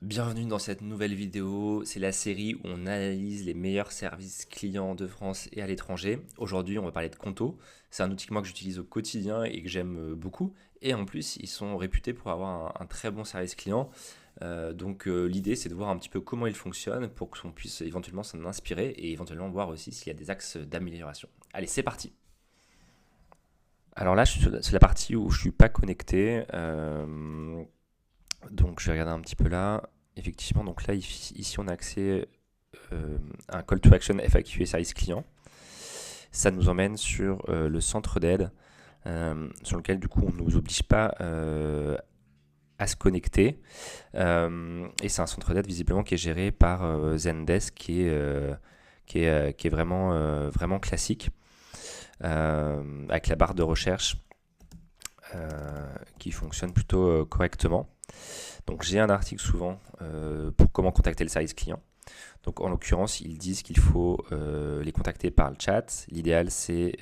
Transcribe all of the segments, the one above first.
Bienvenue dans cette nouvelle vidéo, c'est la série où on analyse les meilleurs services clients de France et à l'étranger. Aujourd'hui, on va parler de Conto. C'est un outil que moi que j'utilise au quotidien et que j'aime beaucoup. Et en plus, ils sont réputés pour avoir un très bon service client. L'idée, c'est de voir un petit peu comment il fonctionne pour qu'on puisse éventuellement s'en inspirer et éventuellement voir aussi s'il y a des axes d'amélioration. Allez, c'est parti. Alors là, c'est la partie où je suis pas connecté. Donc je vais regarder un petit peu là. Effectivement, donc là, ici, on a accès à un call to action FAQ et service client. Ça nous emmène sur le centre d'aide, sur lequel du coup on ne nous oblige pas à se connecter. Et c'est un centre d'aide visiblement qui est géré par Zendesk, qui est vraiment classique, avec la barre de recherche qui fonctionne plutôt correctement. Donc j'ai un article souvent pour comment contacter le service client. Donc en l'occurrence, ils disent qu'il faut les contacter par le chat. L'idéal, c'est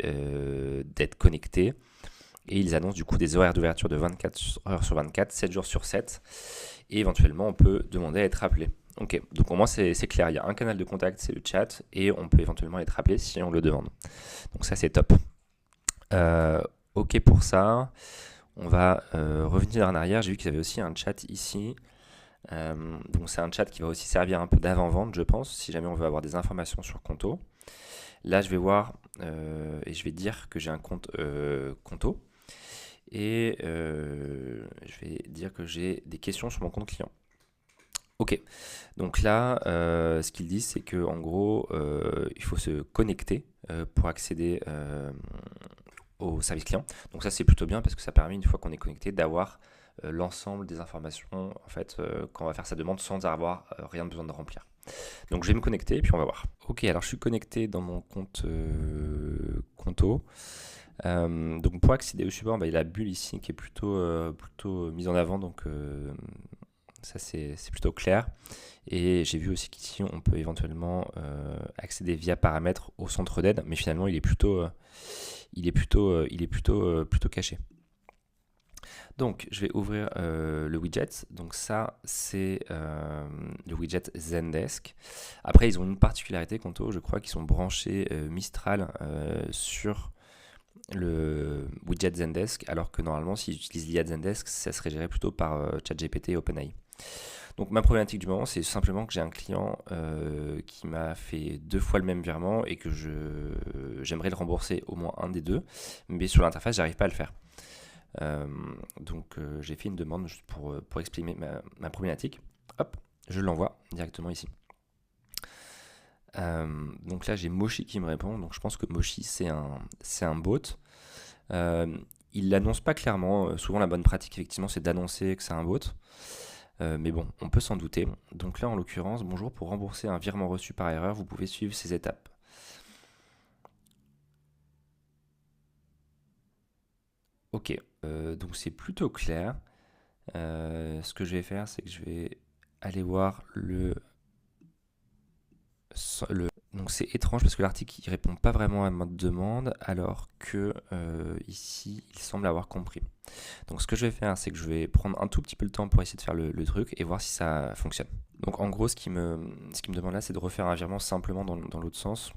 d'être connecté. Et ils annoncent du coup des horaires d'ouverture de 24 heures sur 24, 7 jours sur 7. Et éventuellement, on peut demander à être appelé. Ok, donc au moins c'est clair. Il y a un canal de contact, c'est le chat. Et on peut éventuellement être appelé si on le demande. Donc ça, c'est top. Ok pour ça. On va revenir en arrière. J'ai vu qu'ils avaient aussi un chat ici. Donc c'est un chat qui va aussi servir un peu d'avant-vente, je pense, si jamais on veut avoir des informations sur Conto. Là, je vais voir et je vais dire que j'ai un compte Conto et je vais dire que j'ai des questions sur mon compte client. Ok, donc là, ce qu'ils disent, c'est que en gros, il faut se connecter pour accéder au service client. Donc ça, c'est plutôt bien parce que ça permet, une fois qu'on est connecté, d'avoir l'ensemble des informations en fait quand on va faire sa demande sans avoir rien besoin de remplir. Donc je vais me connecter et puis on va voir. Ok, alors je suis connecté dans mon compte Conto. Donc pour accéder au support, il y a la bulle ici qui est plutôt mise en avant, donc ça c'est plutôt clair. Et j'ai vu aussi qu'ici on peut éventuellement accéder via paramètres au centre d'aide, mais finalement il est plutôt caché. Donc, je vais ouvrir le widget. Donc ça, c'est le widget Zendesk. Après, ils ont une particularité, Conto, je crois qu'ils sont branchés Mistral sur le widget Zendesk, alors que normalement, s'ils utilisent l'IA de Zendesk, ça serait géré plutôt par ChatGPT et OpenAI. Donc ma problématique du moment, c'est simplement que j'ai un client qui m'a fait 2 fois le même virement et que j'aimerais le rembourser au moins un des deux, mais sur l'interface, j'arrive pas à le faire. J'ai fait une demande juste pour exprimer ma problématique. Hop, je l'envoie directement ici. Donc là j'ai Moshi qui me répond, donc je pense que Moshi c'est un bot. Il l'annonce pas clairement, souvent la bonne pratique effectivement c'est d'annoncer que c'est un bot. Mais bon, on peut s'en douter. Donc là en l'occurrence, bonjour, pour rembourser un virement reçu par erreur, vous pouvez suivre ces étapes. Ok, donc c'est plutôt clair. Ce que je vais faire, c'est que je vais aller voir Donc c'est étrange parce que l'article il répond pas vraiment à ma demande alors que ici il semble avoir compris. Donc ce que je vais faire, c'est que je vais prendre un tout petit peu le temps pour essayer de faire le truc et voir si ça fonctionne. Donc en gros, ce qui me demande là, c'est de refaire un virement simplement dans l'autre sens.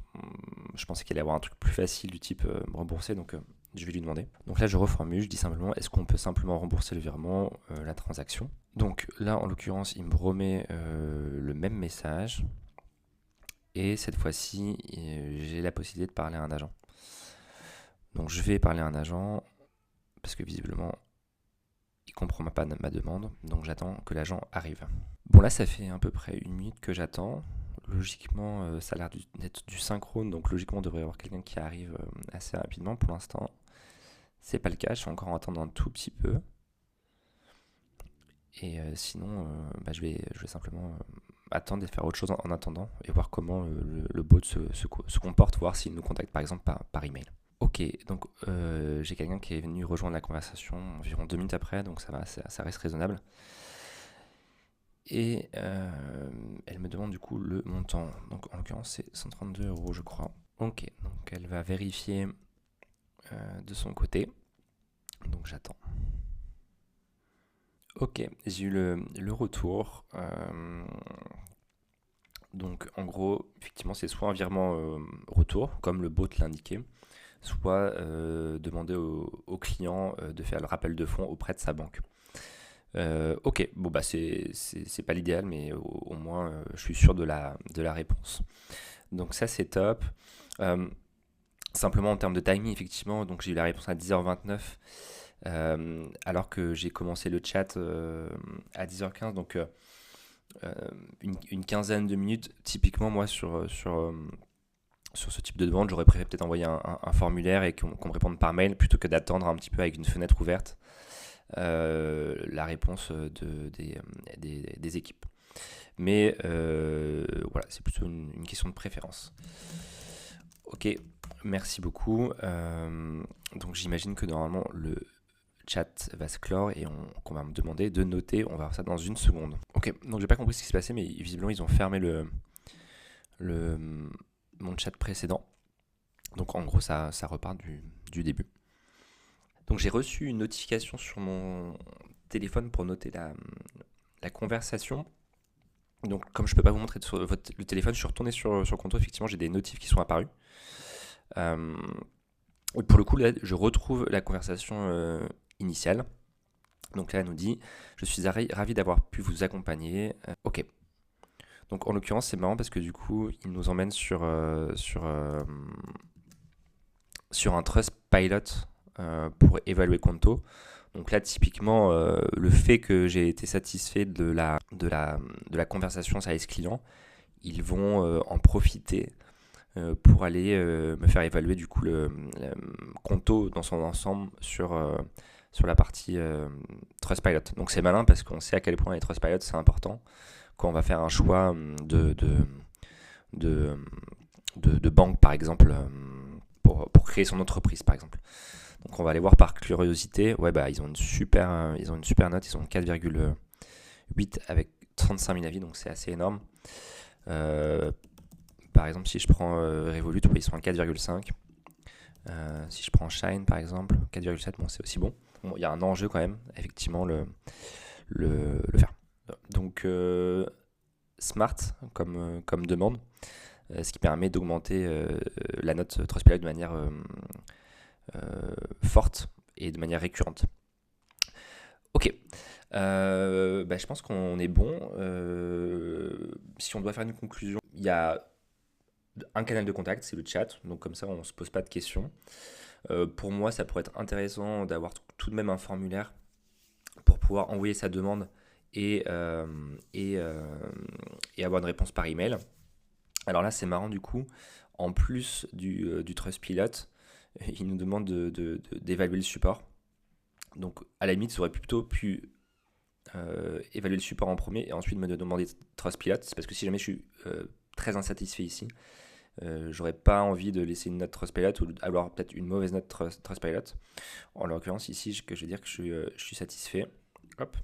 Je pensais qu'il allait avoir un truc plus facile du type rembourser, donc je vais lui demander. Donc là, je reformule, je dis simplement, est-ce qu'on peut simplement rembourser le virement, la transaction. Donc là, en l'occurrence, il me remet le même message. Et cette fois-ci, j'ai la possibilité de parler à un agent. Donc je vais parler à un agent, parce que visiblement, il comprend pas ma demande. Donc j'attends que l'agent arrive. Bon là, ça fait à peu près 1 minute que j'attends. Logiquement, ça a l'air d'être du synchrone, donc logiquement, on devrait y avoir quelqu'un qui arrive assez rapidement. Pour l'instant, c'est pas le cas, je suis encore en attendant un tout petit peu. Et sinon, je vais simplement attendre et faire autre chose en attendant et voir comment le bot se comporte, voir s'il nous contacte par exemple par email. Ok, donc j'ai quelqu'un qui est venu rejoindre la conversation environ 2 minutes après, donc ça va, ça reste raisonnable. Et elle me demande du coup le montant. Donc en l'occurrence c'est 132 € je crois. Ok, donc elle va vérifier de son côté. Donc j'attends. Ok, j'ai eu le retour. Donc en gros, effectivement, c'est soit un virement retour, comme le bot l'indiquait, soit demander au client de faire le rappel de fonds auprès de sa banque. Ok, bon bah c'est pas l'idéal, mais au moins je suis sûr de la réponse. Donc ça c'est top. Euh, Simplement en termes de timing, effectivement, donc j'ai eu la réponse à 10h29, alors que j'ai commencé le chat à 10h15, donc une quinzaine de minutes. Typiquement, moi, sur ce type de demande, j'aurais préféré peut-être envoyer un formulaire et qu'on me réponde par mail plutôt que d'attendre un petit peu avec une fenêtre ouverte la réponse des équipes. Mais voilà, c'est plutôt une question de préférence. Ok, merci beaucoup. Donc j'imagine que normalement le chat va se clore et qu'on va me demander de noter. On va voir ça dans une seconde. Ok, donc j'ai pas compris ce qui s'est passé, mais visiblement ils ont fermé mon chat précédent. Donc en gros ça repart du début. Donc j'ai reçu une notification sur mon téléphone pour noter la conversation. Donc comme je peux pas vous montrer sur le téléphone, je suis retourné sur le compte. Effectivement, j'ai des notifs qui sont apparus. Et pour le coup, là, je retrouve la conversation initiale. Donc là, elle nous dit « Je suis ravi d'avoir pu vous accompagner. Ok. Donc en l'occurrence, c'est marrant parce que du coup, il nous emmène sur un Trustpilot pour évaluer Conto. Donc là, typiquement, le fait que j'ai été satisfait de la conversation service client, ils vont en profiter pour aller me faire évaluer du coup le Conto dans son ensemble sur la partie Trustpilot. Donc c'est malin parce qu'on sait à quel point les Trustpilot c'est important quand on va faire un choix de banque par exemple pour créer son entreprise par exemple. Donc on va aller voir par curiosité. Ouais bah ils ont une super note, ils ont 4,8 avec 35 000 avis, donc c'est assez énorme. Par exemple, si je prends Revolut, ils sont à 4,5. Si je prends Shine, par exemple, 4,7, bon, c'est aussi bon. Bon, il y a un enjeu quand même, effectivement, le faire. Donc, Smart comme demande, ce qui permet d'augmenter la note Trustpilot de manière forte et de manière récurrente. Ok. Je pense qu'on est bon. Si on doit faire une conclusion, il y a un canal de contact, c'est le chat, donc comme ça on ne se pose pas de questions. Pour moi, ça pourrait être intéressant d'avoir tout de même un formulaire pour pouvoir envoyer sa demande et avoir une réponse par email. Alors là, c'est marrant du coup, en plus du Trustpilot, il nous demande d'évaluer le support. Donc à la limite, ça aurait plutôt pu évaluer le support en premier et ensuite me demander Trustpilot. C'est parce que si jamais je suis très insatisfait ici, j'aurais pas envie de laisser une note Trustpilot ou avoir peut-être une mauvaise note Trustpilot. En l'occurrence ici, je vais dire que je suis satisfait. Hop.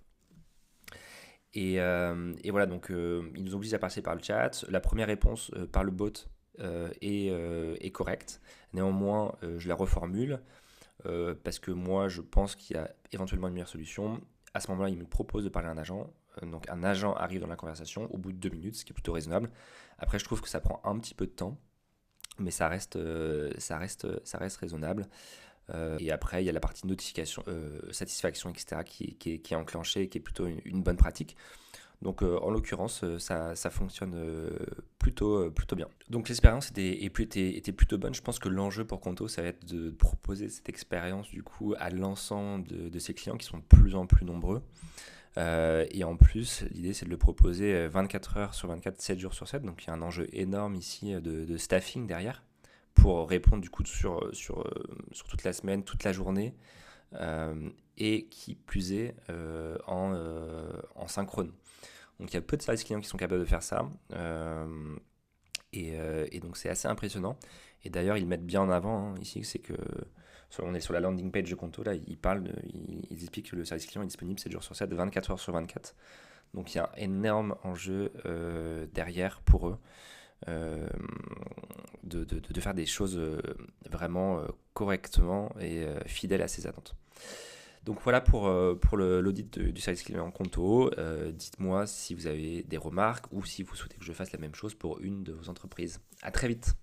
Et voilà, donc il nous oblige à passer par le chat. La première réponse par le bot est correcte. Néanmoins, je la reformule parce que moi, je pense qu'il y a éventuellement une meilleure solution. À ce moment-là, il me propose de parler à un agent. Donc un agent arrive dans la conversation au bout de 2 minutes, ce qui est plutôt raisonnable. Après, je trouve que ça prend un petit peu de temps, mais ça reste raisonnable. Et après, il y a la partie notification, satisfaction, etc., qui est enclenchée, qui est plutôt une bonne pratique. Donc en l'occurrence, ça fonctionne plutôt bien. Donc l'expérience était plutôt bonne. Je pense que l'enjeu pour Conto, ça va être de proposer cette expérience du coup à l'ensemble de ses clients qui sont de plus en plus nombreux. Et en plus, l'idée c'est de le proposer 24 heures sur 24, 7 jours sur 7. Donc il y a un enjeu énorme ici de staffing derrière pour répondre du coup sur toute la semaine, toute la journée. Et qui plus est en synchrone. Donc il y a peu de services clients qui sont capables de faire ça. Et donc c'est assez impressionnant. Et d'ailleurs, ils mettent bien en avant ici, c'est que on est sur la landing page de Conto, là, ils expliquent que le service client est disponible 7 jours sur 7, 24 heures sur 24. Donc il y a un énorme enjeu derrière pour eux de faire des choses vraiment correctement et fidèles à ses attentes. Donc voilà pour l'audit du service client Conto. Dites-moi si vous avez des remarques ou si vous souhaitez que je fasse la même chose pour une de vos entreprises. À très vite.